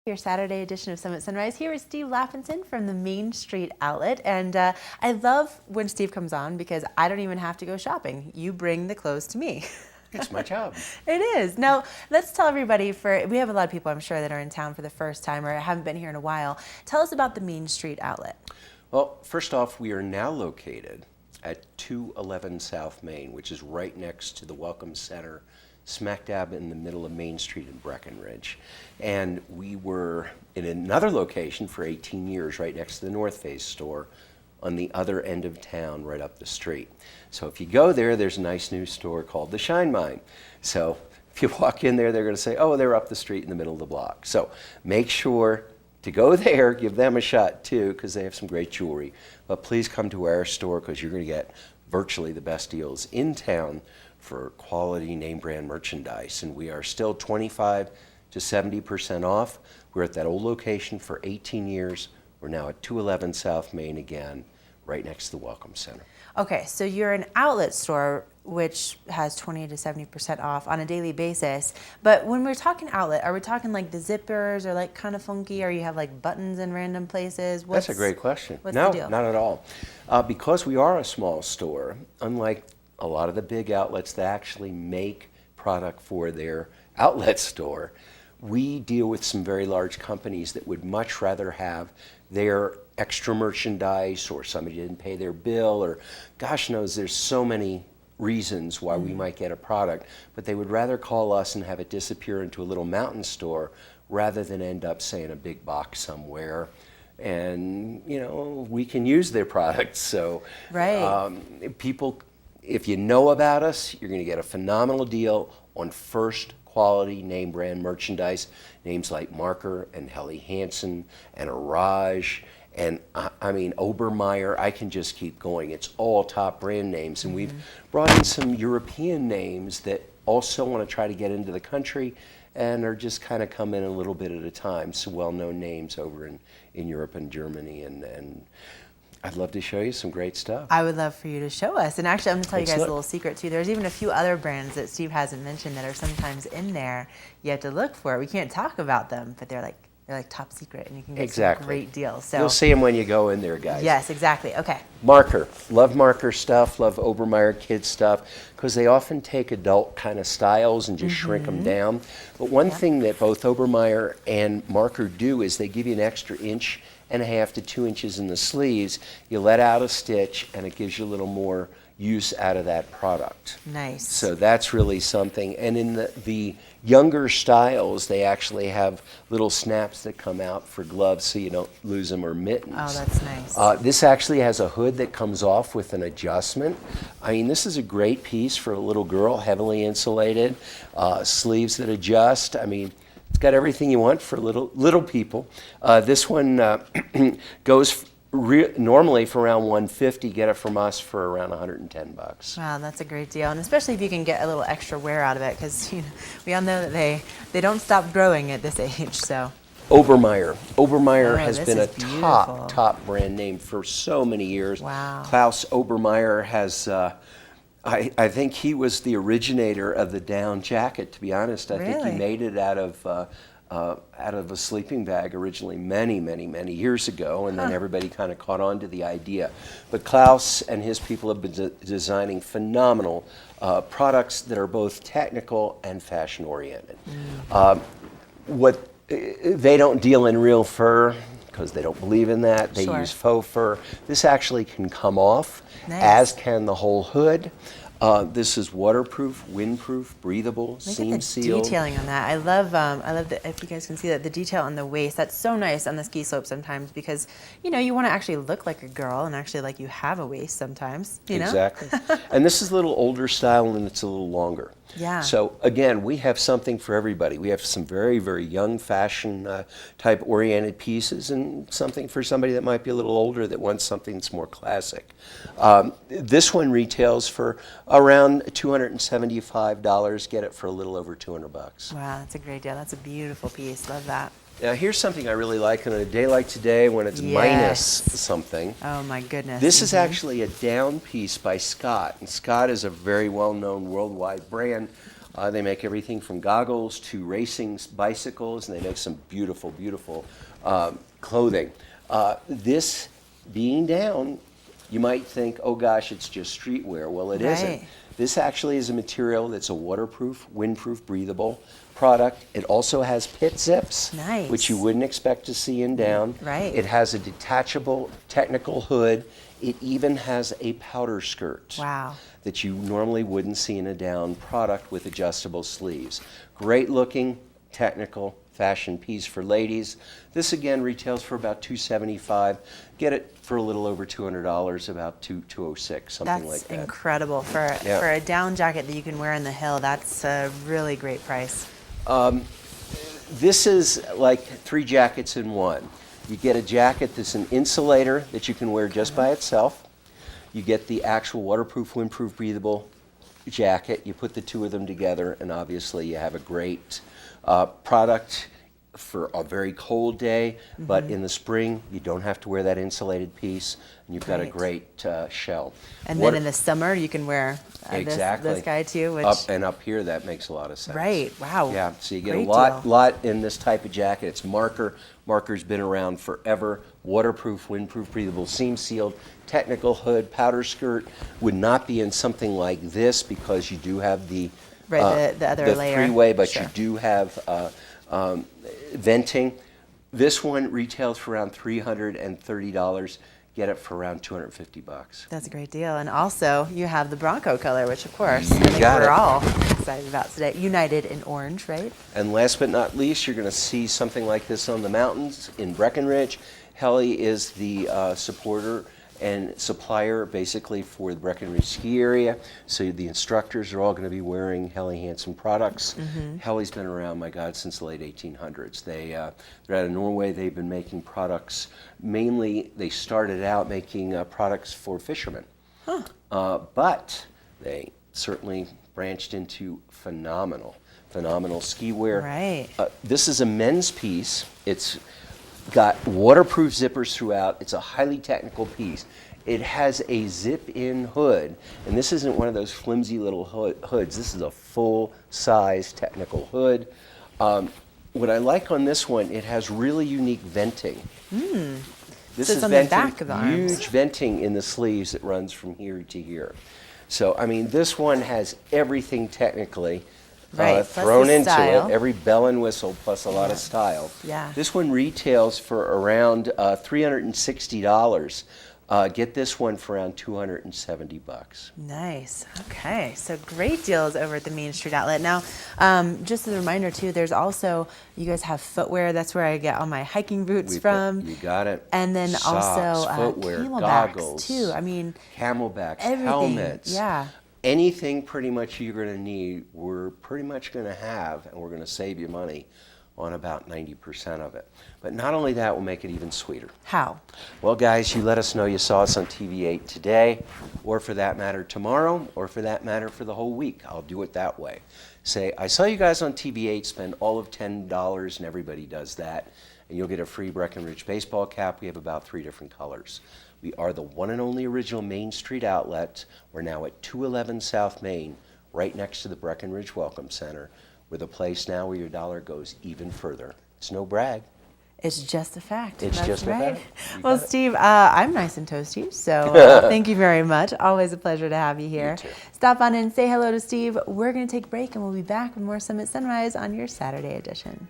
Your Saturday edition of Summit Sunrise here with Steve Laffenson from the Main Street Outlet. And I love when Steve comes on because I don't even have to go shopping. You bring the clothes to me. It's my job. It is. Now, let's tell everybody, we have a lot of people I'm sure that are in town for the first time or haven't been here in a while. Tell us about the Main Street Outlet. Well, first off, we are now located at 211 South Main, which is right next to the Welcome Center, smack dab in the middle of Main Street in Breckenridge. And we were in another location for 18 years, right next to the North Face store on the other end of town, right up the street. So if you go there, there's a nice new store called the Shine Mine. So if you walk in there, they're going to say, oh, they're up the street in the middle of the block. So make sure to go there, give them a shot too, because they have some great jewelry. But please come to our store because you're going to get virtually the best deals in town for quality name brand merchandise. And we are still 25 to 70% off. We're at that old location for 18 years. We're now at 211 South Main again, right next to the Welcome Center. Okay, so you're an outlet store which has 20 to 70% off on a daily basis. But when we're talking outlet, are we talking like the zippers or like kind of funky, or you have like buttons in random places? That's a great question. What's No, the deal? not at all. Because we are a small store, unlike a lot of the big outlets that actually make product for their outlet store, we deal with some very large companies that would much rather have their extra merchandise, or somebody didn't pay their bill, or gosh knows there's so many reasons why we might get a product, but they would rather call us and have it disappear into a little mountain store rather than end up, say, in a big box somewhere. And, you know, we can use their products. So people, if you know about us, you're going to get a phenomenal deal on first quality name brand merchandise. Names like Marker and Helly Hansen and Araj and I mean Obermeyer. I can just keep going. It's all top brand names. And we've brought in some European names that also want to try to get into the country and are just kind of come in a little bit at a time. Some well-known names over in Europe and Germany, and I'd love to show you some great stuff. I would love for you to show us. And actually, I'm going to tell you guys a Look. little secret too. There's even a few other brands that Steve hasn't mentioned that are sometimes in there. You have to look for it. We can't talk about them, but they're like top secret, and you can get some great deals. So you'll see them when you go in there, guys. yes, exactly. Okay. Marker. Love Marker stuff, love Obermeyer kids stuff, because they often take adult kind of styles and just shrink them down. But one thing that both Obermeyer and Marker do is they give you an extra 1.5 to 2 inches in the sleeves. You let out a stitch, and it gives you a little more use out of that product. Nice. So that's really something. And in the younger styles, they actually have little snaps that come out for gloves so you don't lose them, or mittens. Oh, that's nice. This actually has a hood that comes off with an adjustment. I mean, this is a great piece for a little girl, heavily insulated, sleeves that adjust. I mean, it's got everything you want for little people. This one goes normally for around $150. Get it from us for around $110. Wow, that's a great deal, and especially if you can get a little extra wear out of it, because we all know that they don't stop growing at this age. So Obermeyer has been a beautiful. top brand name for so many years. Wow. Klaus Obermeyer has. I think he was the originator of the down jacket. To be honest, I think he made it out of a sleeping bag originally many years ago, and then everybody kind of caught on to the idea. But Klaus and his people have been designing phenomenal products that are both technical and fashion oriented. What they don't deal in real fur because they don't believe in that. They use faux fur. This actually can come off, as can the whole hood. This is waterproof, windproof, breathable, seam sealed. Detailing on that. I love that. If you guys can see that, the detail on the waist. That's so nice on the ski slope sometimes, because you know you want to actually look like a girl and actually like you have a waist sometimes. You know? Exactly. And this is a little older style, and it's a little longer. Yeah. So again, we have something for everybody. We have some very young fashion type oriented pieces, and something for somebody that might be a little older that wants something that's more classic. This one retails for around $275. Get it for a little over $200. Wow, that's a great deal. That's a beautiful piece. Love that. Now here's something I really like on a day like today when it's minus something. Oh my goodness. This is actually a down piece by Scott, and Scott is a very well-known worldwide brand. They make everything from goggles to racing bicycles, and they make some beautiful, beautiful clothing. This being down, you might think, oh gosh, it's just streetwear. Well, it isn't. Right. This actually is a material that's a waterproof, windproof, breathable product. It also has pit zips, Nice. which you wouldn't expect to see in down. Right. It has a detachable technical hood. It even has a powder skirt. Wow. That you normally wouldn't see in a down product with adjustable sleeves. Great looking, technical, fashion piece for ladies. This again retails for about $275. Get it for a little over $200, about $206, something like That's that. incredible for Yeah. a down jacket that you can wear in the hill. That's a really great price. This is like 3 jackets in one. You get a jacket that's an insulator that you can wear just by itself. You get the actual waterproof, windproof, breathable jacket. You put the two of them together, and obviously you have a great product for a very cold day. But in the spring, you don't have to wear that insulated piece, and you've got a great shell. And then in the summer, you can wear Exactly. this guy too, which Up here, that makes a lot of sense. right. Wow. Yeah, so you get Great a lot, deal. lot in this type of jacket. It's Marker. Marker's been around forever. Waterproof, windproof, breathable, seam sealed, technical hood, powder skirt. Would not be in something like this because you do have the Right, the other layer. three-way, but Sure. you do have venting. This one retails for around $330. Get it for around $250. That's a great deal. And also, you have the Bronco color, which, of course, You I think got we're it. all excited about today. United in orange, right? And last but not least, you're going to see something like this on the mountains in Breckenridge. Helly is the supporter and supplier basically for the Breckenridge ski area. So the instructors are all going to be wearing Helly Hansen products. Helly's been around, my God, since the late 1800s. They're out of Norway. They've been making products. Mainly, they started out making products for fishermen. But they certainly branched into phenomenal ski wear. Right. This is a men's piece. It's got waterproof zippers throughout. It's a highly technical piece. It has a zip-in hood, and this isn't one of those flimsy little hoods. This is a full-size technical hood. What I like on this one, it has really unique venting. This So is it's on the venting, back of the arms. huge venting in the sleeves that runs from here to here. So, I mean, this one has everything technically Right, plus thrown the into style. it, every bell and whistle, plus a lot of style. Yeah. This one retails for around $360. Get this one for around $270. Nice. Okay. So great deals over at the Main Street Outlet. Now, just as a reminder too, there's also, you guys have footwear. That's where I get all my hiking boots from. You got it. And then Socks, also footwear, camelbacks goggles, too. I mean, camelbacks, everything. helmets. Yeah. Anything pretty much you're going to need, we're pretty much going to have, and we're going to save you money on about 90% of it. But not only that, we'll make it even sweeter. How? Well, guys, you let us know you saw us on TV8 today, or for that matter tomorrow, or for that matter for the whole week. I'll do it that way. Say, I saw you guys on TV8 spend all of $10, and everybody does that, and you'll get a free Breckenridge baseball cap. We have about 3 different colors. We are the one and only original Main Street outlet. We're now at 211 South Main, right next to the Breckenridge Welcome Center. We're the place now where your dollar goes even further. It's no brag. It's just a fact. It's That's just a right. fact. You Well, got it. Steve, I'm nice and toasty, so thank you very much. Always a pleasure to have you here. too. Stop on in, say hello to Steve. We're going to take a break, and we'll be back with more Summit Sunrise on your Saturday edition.